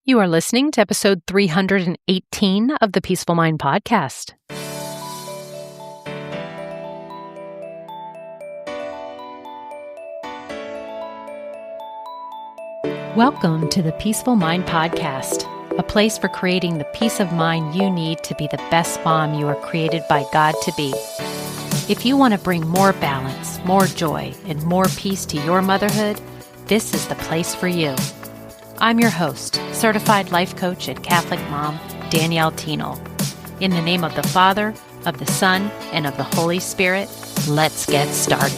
You are listening to episode 318 of the Peaceful Mind podcast. Welcome to the Peaceful Mind podcast, a place for creating the peace of mind you need to be the best mom you are created by God to be. If you want to bring more balance, more joy, and more peace to your motherhood, this is the place for you. I'm your host, certified life coach and Catholic mom, Danielle Tino. In the name of the Father, of the Son, and of the Holy Spirit, let's get started.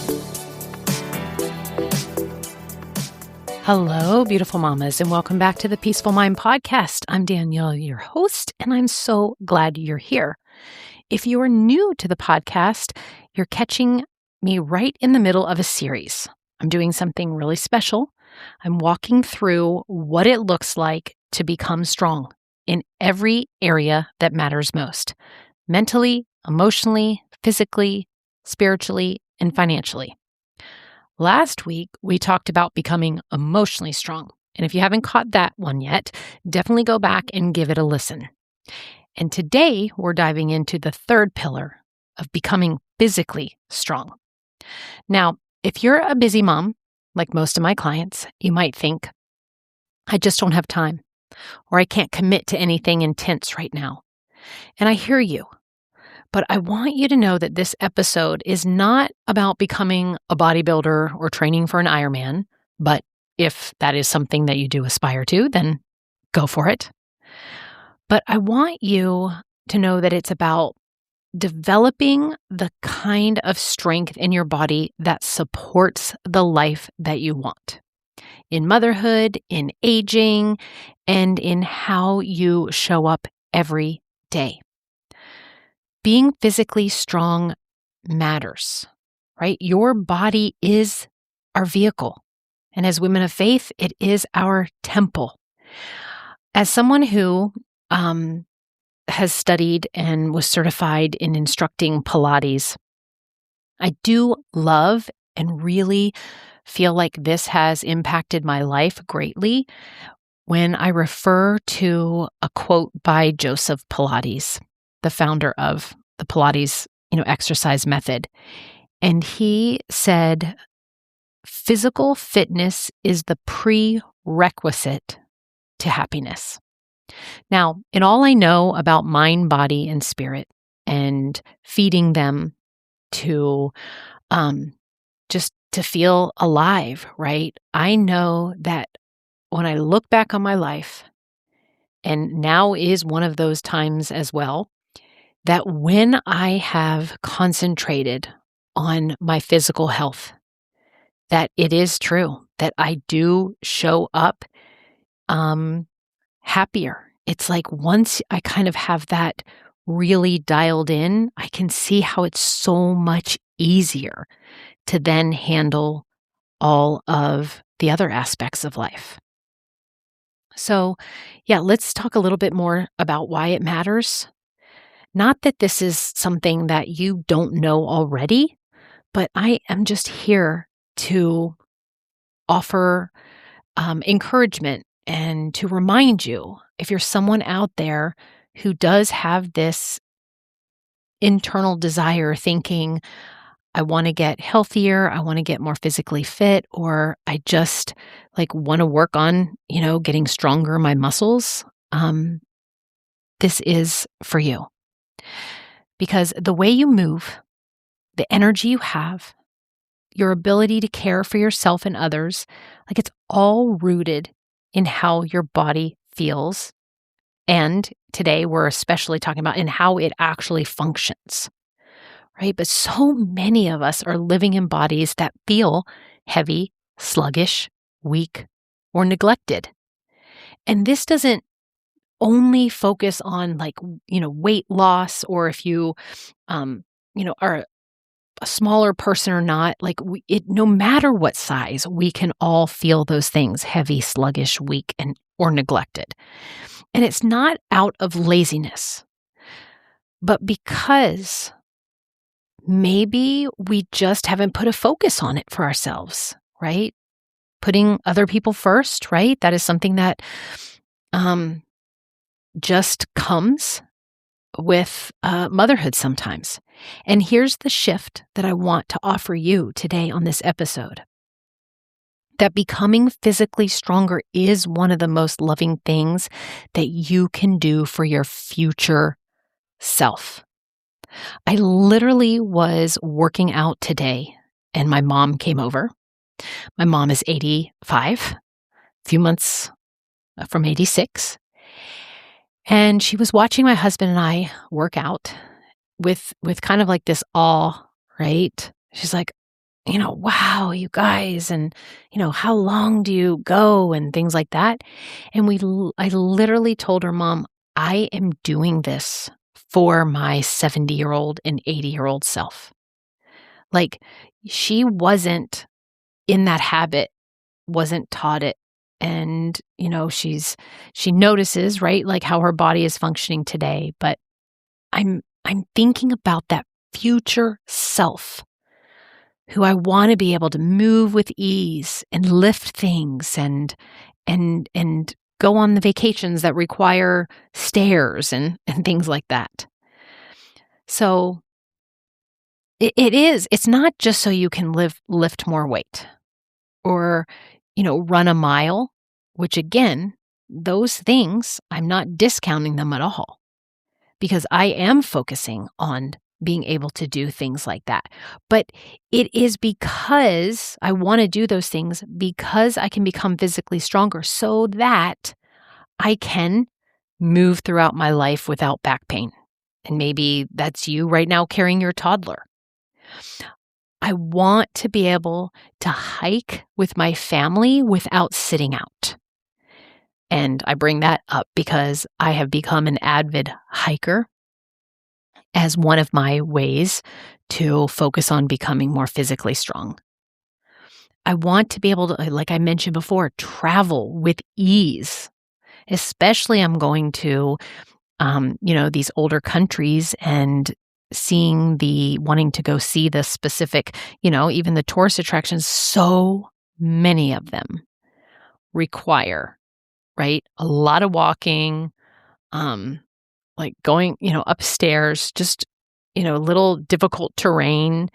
Hello, beautiful mamas, and welcome back to the Peaceful Mind podcast. I'm Danielle, your host, and I'm so glad you're here. If you are new to the podcast, you're catching me right in the middle of a series. I'm doing something really special. I'm walking through what it looks like to become strong in every area that matters most: mentally, emotionally, physically, spiritually, and financially. Last week, we talked about becoming emotionally strong. And if you haven't caught that one yet, definitely go back and give it a listen. And today, we're diving into the third pillar of becoming physically strong. Now, if you're a busy mom, like most of my clients, you might think, I just don't have time, or I can't commit to anything intense right now. And I hear you, but I want you to know that this episode is not about becoming a bodybuilder or training for an Ironman, but if that is something that you do aspire to, then go for it. But I want you to know that it's about developing the kind of strength in your body that supports the life that you want in motherhood, in aging, and in how you show up every day. Being physically strong matters, right? Your body is our vehicle. And as women of faith, it is our temple. As someone who has studied and was certified in instructing Pilates, I do love and really feel like this has impacted my life greatly when I refer to a quote by Joseph Pilates, the founder of the Pilates, exercise method. And he said, physical fitness is the prerequisite to happiness. Now, in all I know about mind, body, and spirit, and feeding them to just to feel alive, right? I know that when I look back on my life, and now is one of those times as well, that when I have concentrated on my physical health, that it is true that I do show up happier. It's like once I kind of have that really dialed in, I can see how it's so much easier to then handle all of the other aspects of life. So, let's talk a little bit more about why it matters. Not that this is something that you don't know already, but I am just here to offer encouragement and to remind you, if you're someone out there who does have this internal desire thinking, I want to get healthier, I want to get more physically fit, or I just want to work on, getting stronger in my muscles, this is for you. Because the way you move, the energy you have, your ability to care for yourself and others, it's all rooted in how your body feels. And today we're especially talking about in how it actually functions, right? But so many of us are living in bodies that feel heavy, sluggish, weak, or neglected. And this doesn't only focus on weight loss, or if you, are a smaller person or not, no matter what size, we can all feel those things: heavy, sluggish, weak, or neglected. And it's not out of laziness, but because maybe we just haven't put a focus on it for ourselves, right? Putting other people first, right? That is something that um, just comes with motherhood sometimes. And here's the shift that I want to offer you today on this episode. That becoming physically stronger is one of the most loving things that you can do for your future self. I literally was working out today and my mom came over. My mom is 85, a few months from 86. And she was watching my husband and I work out with kind of like this awe, right? She's like, wow, you guys, and, how long do you go and things like that. And I literally told her, Mom, I am doing this for my 70-year-old and 80-year-old self. Like, she wasn't in that habit, wasn't taught it. And, she notices, right, like how her body is functioning today. But I'm thinking about that future self who I want to be able to move with ease and lift things and go on the vacations that require stairs and things like that. So it's not just so you can lift more weight or, run a mile, which again, those things, I'm not discounting them at all because I am focusing on being able to do things like that. But it is because I want to do those things because I can become physically stronger so that I can move throughout my life without back pain. And maybe that's you right now carrying your toddler. I want to be able to hike with my family without sitting out. And I bring that up because I have become an avid hiker as one of my ways to focus on becoming more physically strong. I want to be able to, like I mentioned before, travel with ease, especially I'm going to, these older countries and wanting to go see the specific, even the tourist attractions. So many of them require, right, a lot of walking, like going, upstairs, just, little difficult terrain.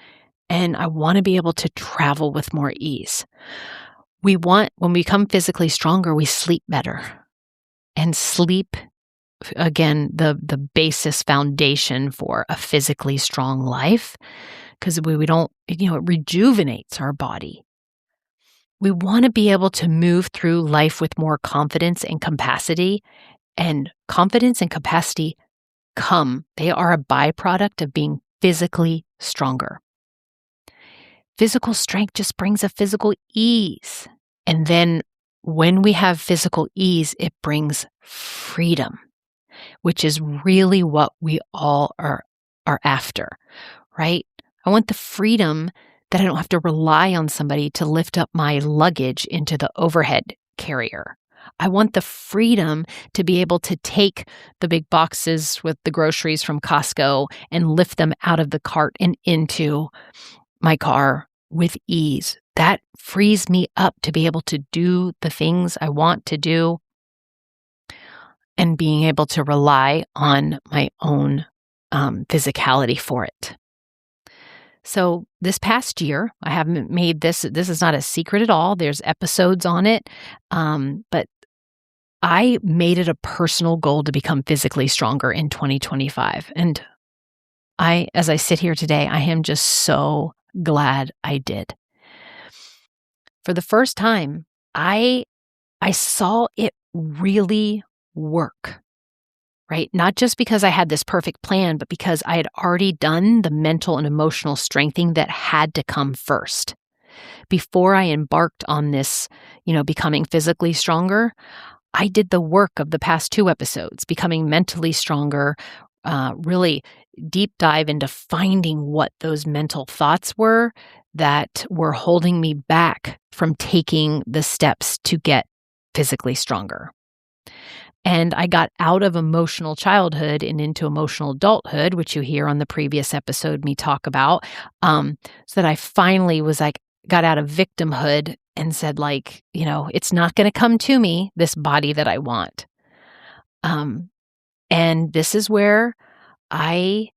And I want to be able to travel with more ease. When we become physically stronger, we sleep better. And sleep, again, the basis foundation for a physically strong life, because we don't, it rejuvenates our body. We want to be able to move through life with more confidence and capacity. And confidence and capacity they are a byproduct of being physically stronger. Physical strength just brings a physical ease. And then when we have physical ease, it brings freedom, which is really what we all are after, right? I want the freedom that I don't have to rely on somebody to lift up my luggage into the overhead carrier. I want the freedom to be able to take the big boxes with the groceries from Costco and lift them out of the cart and into my car with ease. That frees me up to be able to do the things I want to do and being able to rely on my own physicality for it. So this past year, I haven't made this is not a secret at all. There's episodes on it. But I made it a personal goal to become physically stronger in 2025. And as I sit here today, I am just so glad I did. For the first time, I saw it really work. Right? Not just because I had this perfect plan, but because I had already done the mental and emotional strengthening that had to come first. Before I embarked on this, becoming physically stronger, I did the work of the past 2 episodes, becoming mentally stronger, really deep dive into finding what those mental thoughts were that were holding me back from taking the steps to get physically stronger. And I got out of emotional childhood and into emotional adulthood, which you hear on the previous episode me talk about, so that I finally got out of victimhood and said, it's not going to come to me, this body that I want. And this is where I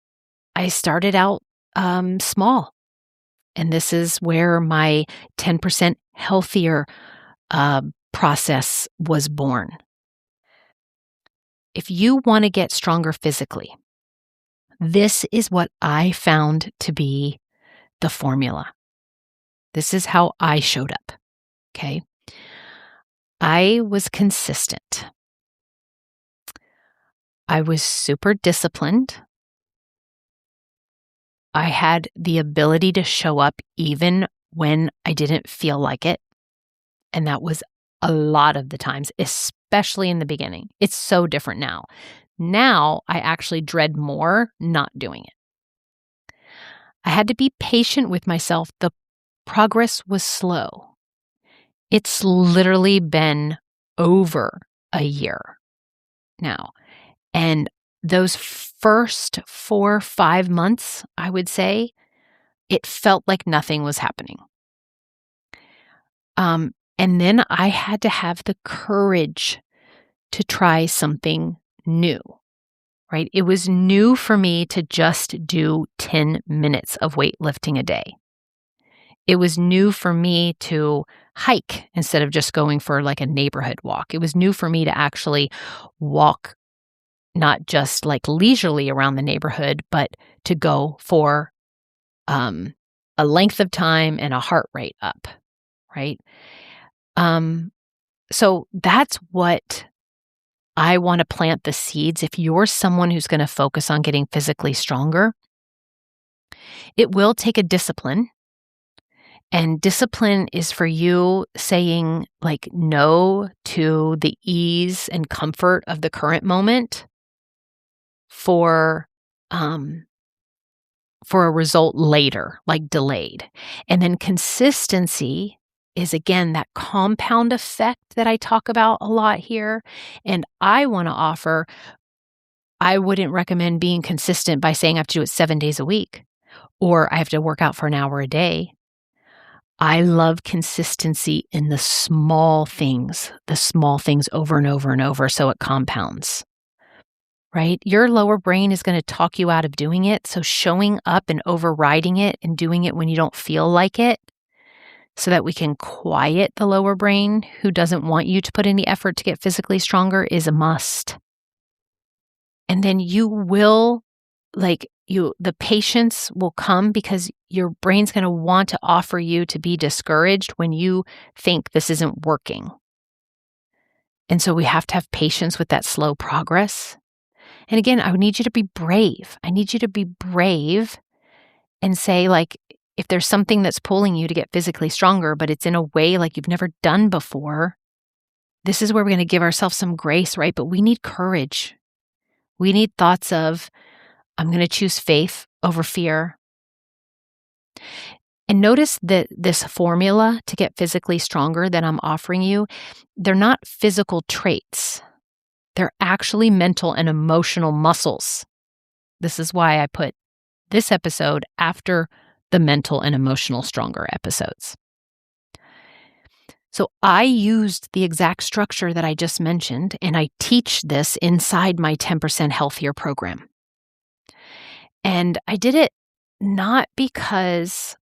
started out small. And this is where my 10% healthier process was born. If you want to get stronger physically, this is what I found to be the formula. This is how I showed up. Okay. I was consistent. I was super disciplined. I had the ability to show up even when I didn't feel like it. And that was a lot of the times, especially in the beginning. It's so different now. Now I actually dread more not doing it. I had to be patient with myself. The progress was slow. It's literally been over a year now. And those first 4 or 5 months, I would say, it felt like nothing was happening. And then I had to have the courage to try something new, right? It was new for me to just do 10 minutes of weightlifting a day. It was new for me to hike instead of just going for like a neighborhood walk. It was new for me to actually walk, not just like leisurely around the neighborhood, but to go for a length of time and a heart rate up, right? So that's what I want to plant the seeds. If you're someone who's going to focus on getting physically stronger, it will take a discipline. And discipline is for you saying like no to the ease and comfort of the current moment for a result later, like delayed. And then consistency is, again, that compound effect that I talk about a lot here. And I want to offer, I wouldn't recommend being consistent by saying I have to do it 7 days a week or I have to work out for an hour a day. I love consistency in the small things over and over and over so it compounds. Right? Your lower brain is going to talk you out of doing it. So showing up and overriding it and doing it when you don't feel like it so that we can quiet the lower brain who doesn't want you to put any effort to get physically stronger is a must. And then you will, the patience will come because your brain's going to want to offer you to be discouraged when you think this isn't working. And so we have to have patience with that slow progress. And again, I would need you to be brave. I need you to be brave and say, like, if there's something that's pulling you to get physically stronger, but it's in a way like you've never done before, this is where we're going to give ourselves some grace, right? But we need courage. We need thoughts of, I'm going to choose faith over fear. And notice that this formula to get physically stronger that I'm offering you, they're not physical traits. They're actually mental and emotional muscles. This is why I put this episode after the mental and emotional stronger episodes. So I used the exact structure that I just mentioned, and I teach this inside my 10% Healthier program. And I did it not because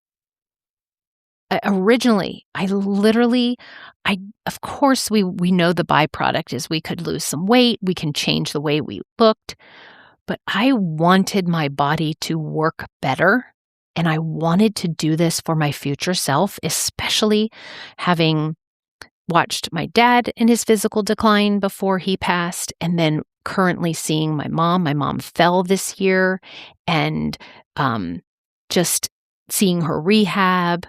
originally, of course, we know the byproduct is we could lose some weight, we can change the way we looked, but I wanted my body to work better, and I wanted to do this for my future self, especially having watched my dad in his physical decline before he passed, and then currently seeing my mom. My mom fell this year, and just seeing her rehab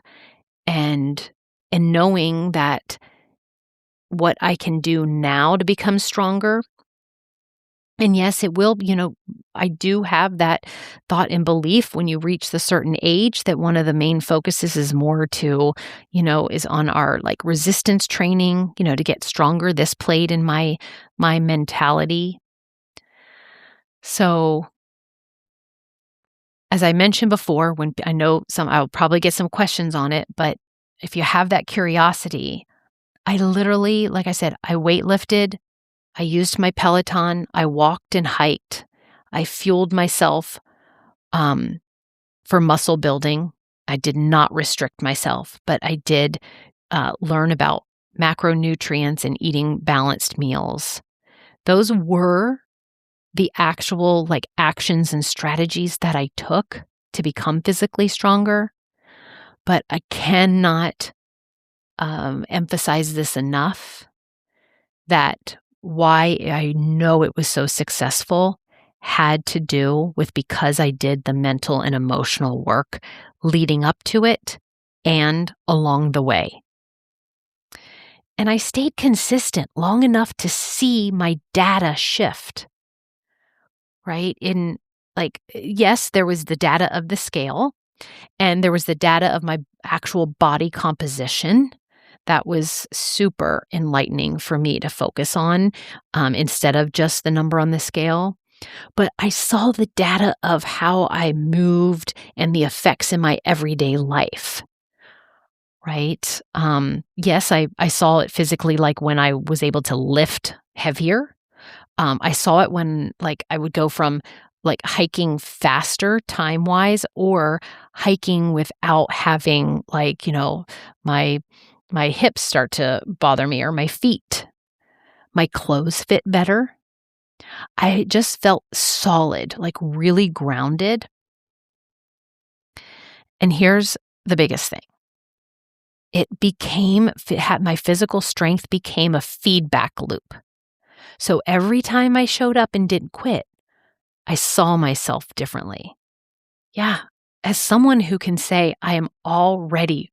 and knowing that what I can do now to become stronger. And yes, it will, I do have that thought and belief when you reach the certain age that one of the main focuses is more to, is on our like resistance training, to get stronger. This played in my mentality. So as I mentioned before, when I know I'll probably get some questions on it, but if you have that curiosity, I literally, like I said, I weightlifted I used my Peloton. I walked and hiked. I fueled myself for muscle building. I did not restrict myself, but I did learn about macronutrients and eating balanced meals. Those were the actual actions and strategies that I took to become physically stronger. But I cannot emphasize this enough, that why I know it was so successful had to do with because I did the mental and emotional work leading up to it and along the way. And I stayed consistent long enough to see my data shift, right? Yes, there was the data of the scale, and there was the data of my actual body composition. That was super enlightening for me to focus on instead of just the number on the scale. But I saw the data of how I moved and the effects in my everyday life, right? Yes, I saw it physically, like when I was able to lift heavier. I saw it when I would go from hiking faster time-wise, or hiking without having my hips start to bother me, or my feet. My clothes fit better. I just felt solid, really grounded. And here's the biggest thing. My physical strength became a feedback loop. So every time I showed up and didn't quit, I saw myself differently. Yeah, as someone who can say I am already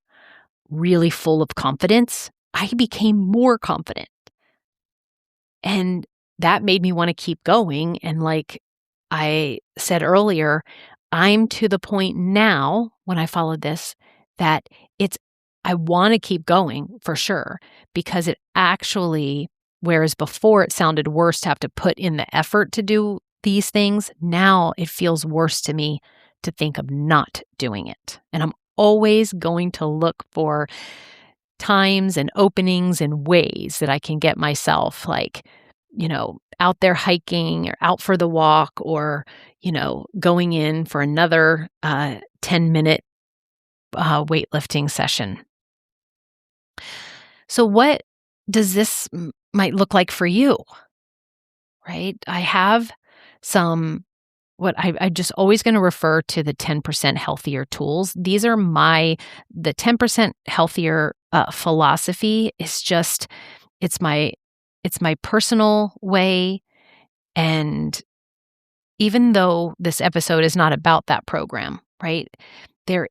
really full of confidence, I became more confident. And that made me want to keep going. And like I said earlier, I'm to the point now when I followed this that I want to keep going for sure, because it actually, whereas before it sounded worse to have to put in the effort to do these things, now it feels worse to me to think of not doing it. And I'm always going to look for times and openings and ways that I can get myself out there hiking or out for the walk, or, going in for another 10-minute weightlifting session. So what does this might look like for you, right? I have what I'm just always going to refer to the 10% healthier tools. These are the 10% healthier philosophy is just, it's my personal way. And even though this episode is not about that program, right? There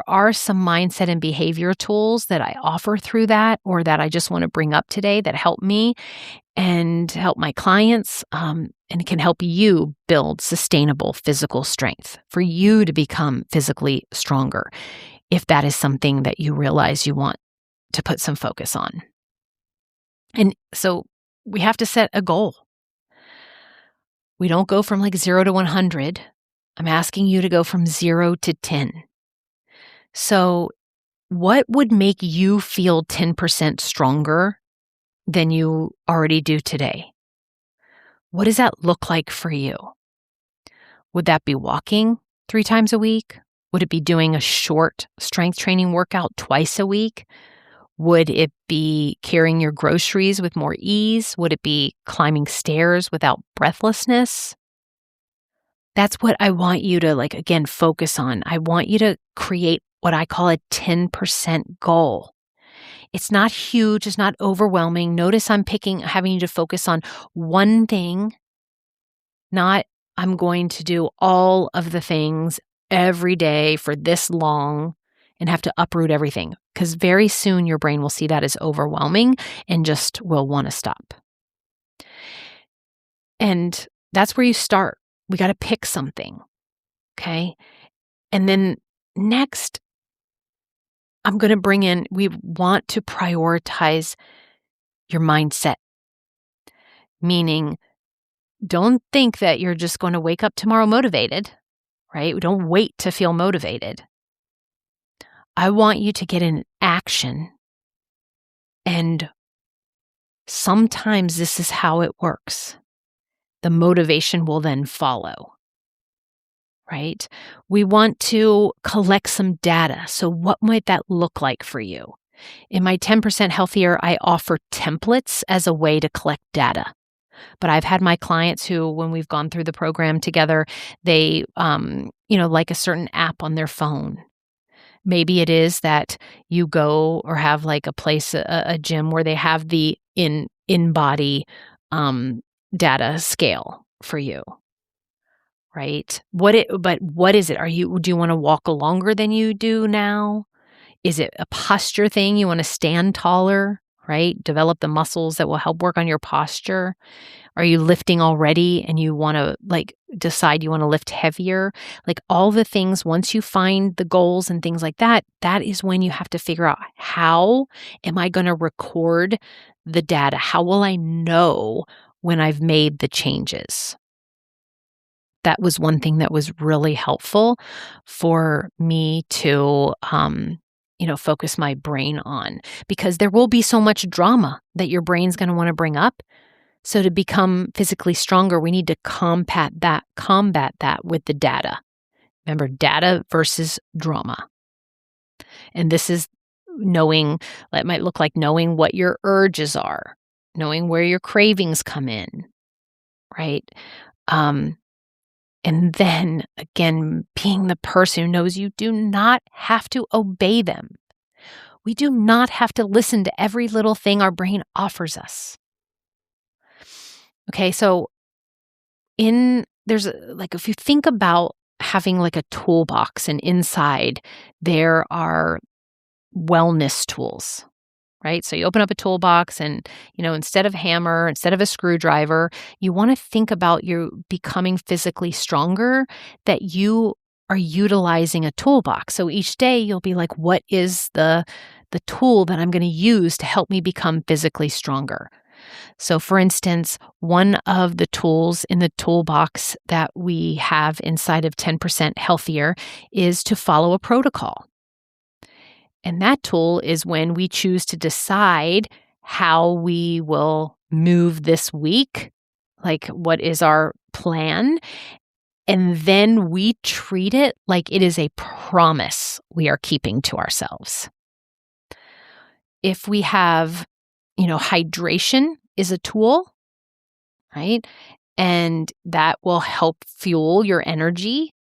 are some mindset and behavior tools that I offer through that, or that I just want to bring up today, that help me and help my clients, and can help you build sustainable physical strength for you to become physically stronger, if that is something that you realize you want to put some focus on. And so we have to set a goal. We don't go from 0 to 100. I'm asking you to go from 0 to 10. So what would make you feel 10% stronger than you already do today? What does that look like for you? Would that be walking 3 times a week? Would it be doing a short strength training workout twice a week? Would it be carrying your groceries with more ease? Would it be climbing stairs without breathlessness? That's what I want you to again, focus on. I want you to create what I call a 10% goal. It's not huge. It's not overwhelming. Notice I'm having you to focus on one thing, not I'm going to do all of the things every day for this long and have to uproot everything. Because very soon your brain will see that as overwhelming and just will want to stop. And that's where you start. We got to pick something. Okay. And then next, I'm going to bring in, we want to prioritize your mindset. Meaning, don't think that you're just going to wake up tomorrow motivated, right? Don't wait to feel motivated. I want you to get in action and sometimes this is how it works. The motivation will then follow, right? We want to collect some data. So what might that look like for you? In my 10% Healthier, I offer templates as a way to collect data. But I've had my clients who, when we've gone through the program together, they, like a certain app on their phone. Maybe it is that you go or have like a place, a gym where they have the in-body data scale for you, right? But what is it? Do you want to walk longer than you do now? Is it a posture thing? You want to stand taller, right? Develop the muscles that will help work on your posture. Are you lifting already and you want to decide you want to lift heavier? Like all the things, once you find the goals and things like that, that is when you have to figure out, how am I going to record the data? How will I know when I've made the changes? That was one thing that was really helpful for me to, focus my brain on, because there will be so much drama that your brain's going to want to bring up. So to become physically stronger, we need to combat that with the data. Remember, data versus drama. And this is that might look like knowing what your urges are, knowing where your cravings come in, right? And then again, being the person who knows you do not have to obey them. We do not have to listen to every little thing our brain offers us. Okay, so if you think about having like a toolbox, and inside there are wellness tools, right? So you open up a toolbox and, instead of a hammer, instead of a screwdriver, you want to think about you becoming physically stronger, that you are utilizing a toolbox. So each day you'll be like, what is the tool that I'm going to use to help me become physically stronger? So for instance, one of the tools in the toolbox that we have inside of 10% Healthier is to follow a protocol. And that tool is when we choose to decide how we will move this week, like what is our plan, and then we treat it like it is a promise we are keeping to ourselves. If we have, hydration is a tool, right? And that will help fuel your energy.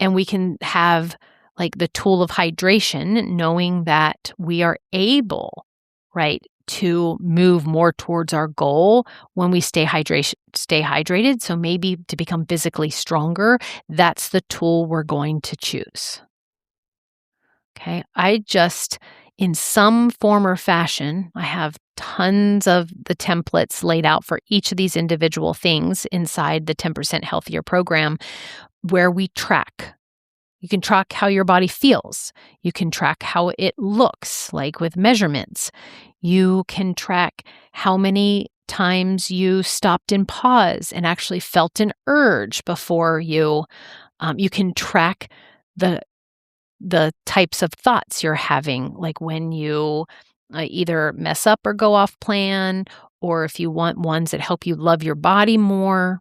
And we can have like the tool of hydration, knowing that we are able, right, to move more towards our goal when we stay hydrated. So maybe to become physically stronger, that's the tool we're going to choose. Okay. In some form or fashion, I have tons of the templates laid out for each of these individual things inside the 10% Healthier program, where we track. You can track how your body feels. You can track how it looks, like with measurements. You can track how many times you stopped and paused and actually felt an urge before you. You can track the types of thoughts you're having, like when you either mess up or go off plan, or if you want ones that help you love your body more.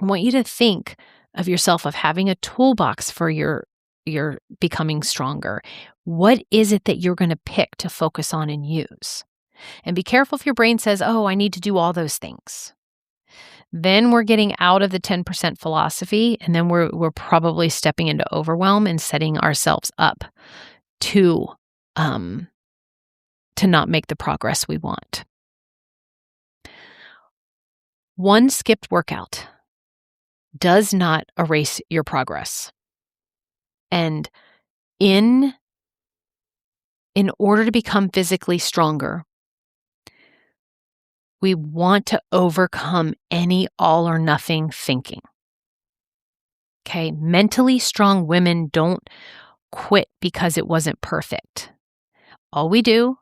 I want you to think of yourself of having a toolbox for your becoming stronger. What is it that you're going to pick to focus on and use? And be careful if your brain says, oh, I need to do all those things. Then we're getting out of the 10% philosophy, and then we're probably stepping into overwhelm and setting ourselves up to not make the progress we want. One skipped workout does not erase your progress. And in order to become physically stronger, we want to overcome any all or nothing thinking. Okay, mentally strong women don't quit because it wasn't perfect. All we do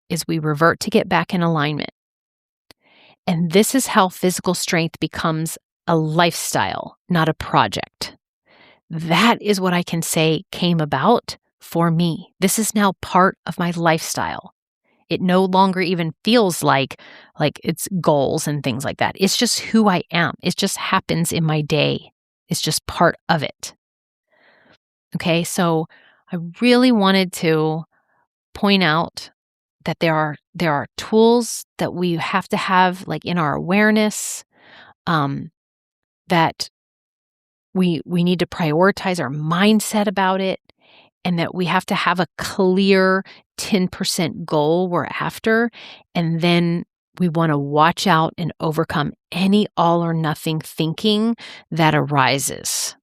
is we revert to get back in alignment. And this is how physical strength becomes a lifestyle, not a project. That is what I can say came about for me. This is now part of my lifestyle. It no longer even feels like it's goals and things like that. It's just who I am. It just happens in my day. It's just part of it. Okay, so I really wanted to point out that there are tools that we have to have like in our awareness, that we need to prioritize our mindset about it, and that we have to have a clear 10% goal we're after, and then we want to watch out and overcome any all or nothing thinking that arises.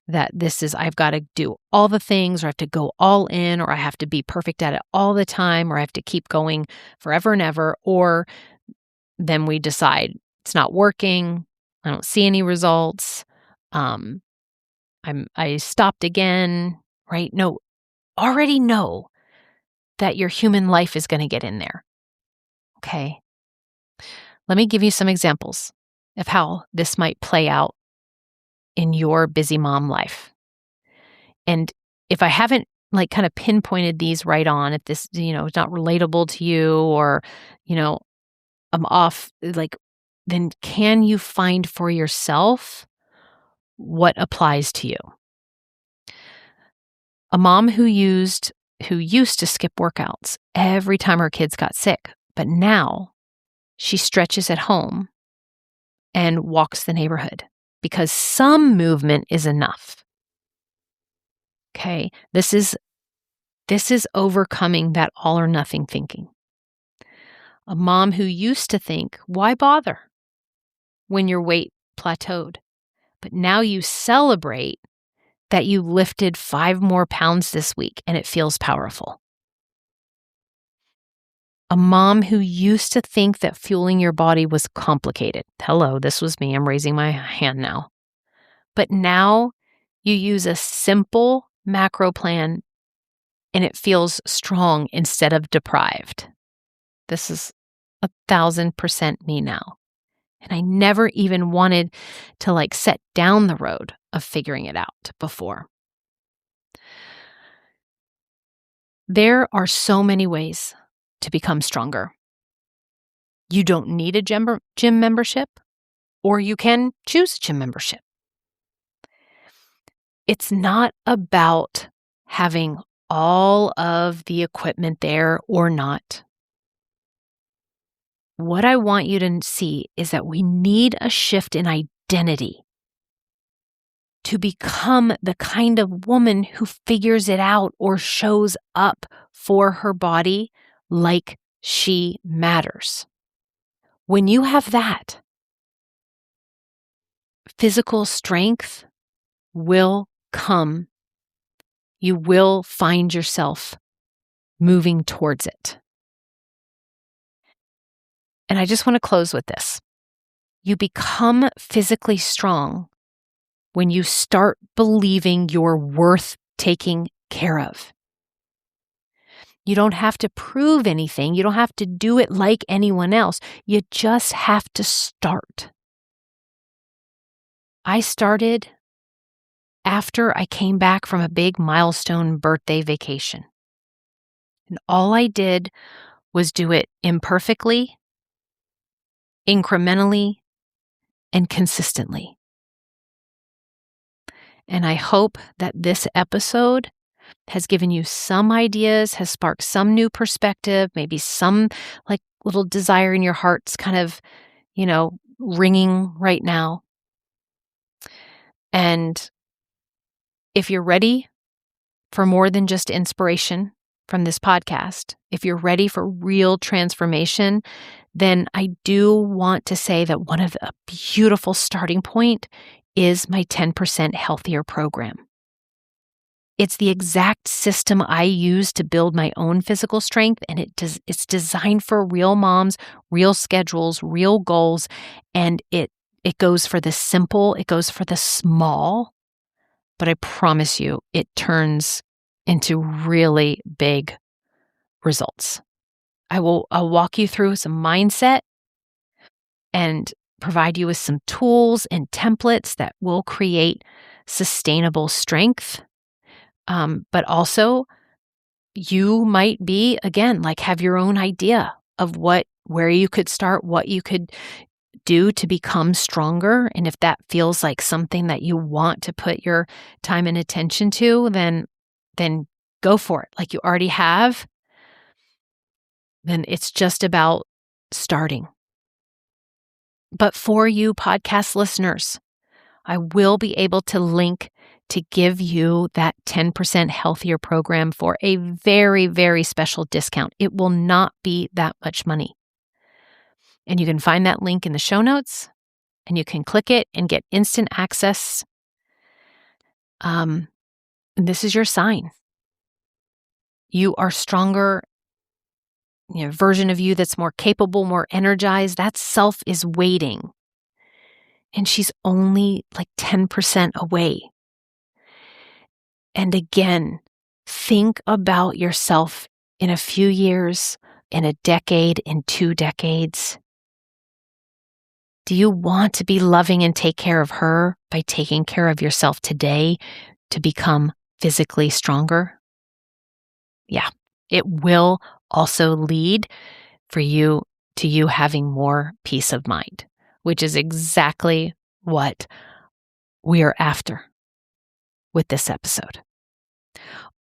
That this is, I've got to do all the things, or I have to go all in, or I have to be perfect at it all the time, or I have to keep going forever and ever, or then we decide it's not working, I don't see any results, I stopped again, right? No, already know that your human life is going to get in there. Okay. Let me give you some examples of how this might play out in your busy mom life. And if I haven't like kind of pinpointed these right on, if this, is not relatable to you, or, I'm off, like, then can you find for yourself what applies to you? A mom who used to skip workouts every time her kids got sick, but now she stretches at home and walks the neighborhood because some movement is enough. Okay, this is overcoming that all or nothing thinking. A mom who used to think, why bother when your weight plateaued? But now you celebrate that you lifted 5 more pounds this week and it feels powerful. A mom who used to think that fueling your body was complicated. Hello, this was me. I'm raising my hand now. But now you use a simple macro plan and it feels strong instead of deprived. This is 1,000% me now. And I never even wanted to like set down the road of figuring it out before. There are so many ways to become stronger. You don't need a gym membership, or you can choose a gym membership. It's not about having all of the equipment there or not. What I want you to see is that we need a shift in identity to become the kind of woman who figures it out or shows up for her body like she matters. When you have that, physical strength will come. You will find yourself moving towards it. And I just want to close with this. You become physically strong when you start believing you're worth taking care of. You don't have to prove anything. You don't have to do it like anyone else. You just have to start. I started after I came back from a big milestone birthday vacation. And all I did was do it imperfectly, incrementally, and consistently. And I hope that this episode has given you some ideas, has sparked some new perspective, maybe some like little desire in your heart's kind of, ringing right now. And if you're ready for more than just inspiration from this podcast, if you're ready for real transformation, then I do want to say that one of a beautiful starting point is my 10% Healthier program. It's the exact system I use to build my own physical strength, and it's designed for real moms, real schedules, real goals, and it goes for the simple, it goes for the small, but I promise you, it turns into really big results. I'll walk you through some mindset and provide you with some tools and templates that will create sustainable strength. But also, you might be, again, like have your own idea of where you could start, what you could do to become stronger. And if that feels like something that you want to put your time and attention to, then go for it. Like you already have, then it's just about starting. But for you podcast listeners, I will be able to link to give you that 10% healthier program for a very, very special discount. It will not be that much money. And you can find that link in the show notes, and you can click it and get instant access. And this is your sign. You are stronger, version of you that's more capable, more energized. That self is waiting. And she's only like 10% away. And again, think about yourself in a few years, in a decade, in 2 decades. Do you want to be loving and take care of her by taking care of yourself today to become physically stronger? Yeah, it will also lead to you having more peace of mind, which is exactly what we are after with this episode.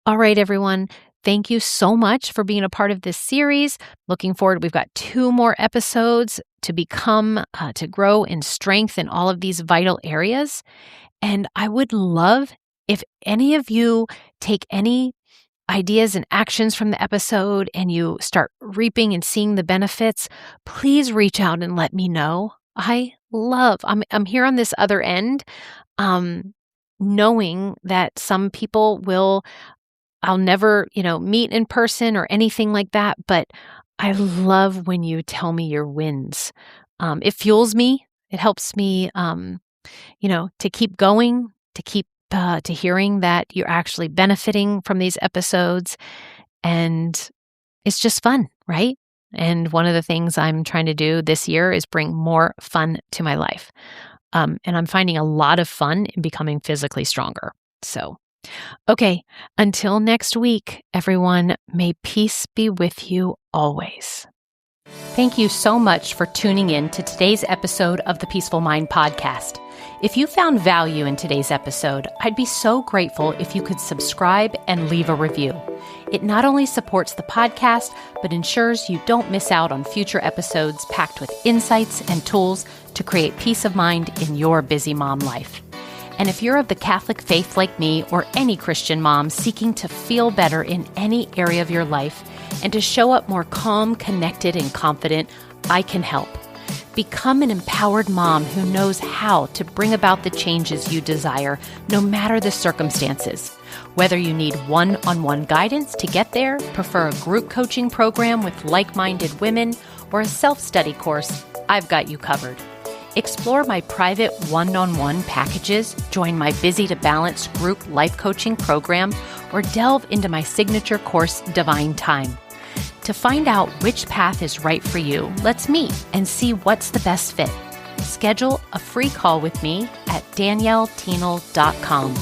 All right, everyone. Thank you so much for being a part of this series. Looking forward, we've got 2 more episodes to grow in strength in all of these vital areas. And I would love if any of you take any ideas and actions from the episode and you start reaping and seeing the benefits, please reach out and let me know. I'm here on this other end, knowing that some people I'll never, meet in person or anything like that, but I love when you tell me your wins. It fuels me. It helps me, to keep going, to hearing that you're actually benefiting from these episodes. And it's just fun, right? And one of the things I'm trying to do this year is bring more fun to my life. And I'm finding a lot of fun in becoming physically stronger. So, okay, until next week, everyone, may peace be with you always. Thank you so much for tuning in to today's episode of the Peaceful Mind Podcast. If you found value in today's episode, I'd be so grateful if you could subscribe and leave a review. It not only supports the podcast, but ensures you don't miss out on future episodes packed with insights and tools to create peace of mind in your busy mom life. And if you're of the Catholic faith like me or any Christian mom seeking to feel better in any area of your life and to show up more calm, connected, and confident, I can help. Become an empowered mom who knows how to bring about the changes you desire, no matter the circumstances. Whether you need one-on-one guidance to get there, prefer a group coaching program with like-minded women, or a self-study course, I've got you covered. Explore my private one-on-one packages, join my Busy to Balance group life coaching program, or delve into my signature course, Divine Time. To find out which path is right for you, let's meet and see what's the best fit. Schedule a free call with me at danielleteenel.com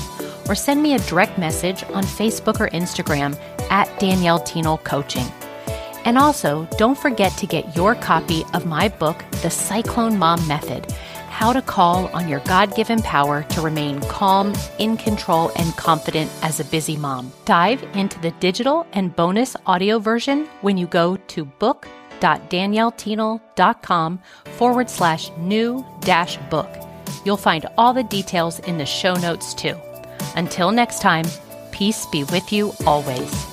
or send me a direct message on Facebook or Instagram at Danielle Teenel Coaching. And also, don't forget to get your copy of my book, The Cyclone Mom Method, How to Call on Your God-Given Power to Remain Calm, in Control, and Confident as a Busy Mom. Dive into the digital and bonus audio version when you go to book.danielleteenel.com/new-book. You'll find all the details in the show notes too. Until next time, peace be with you always.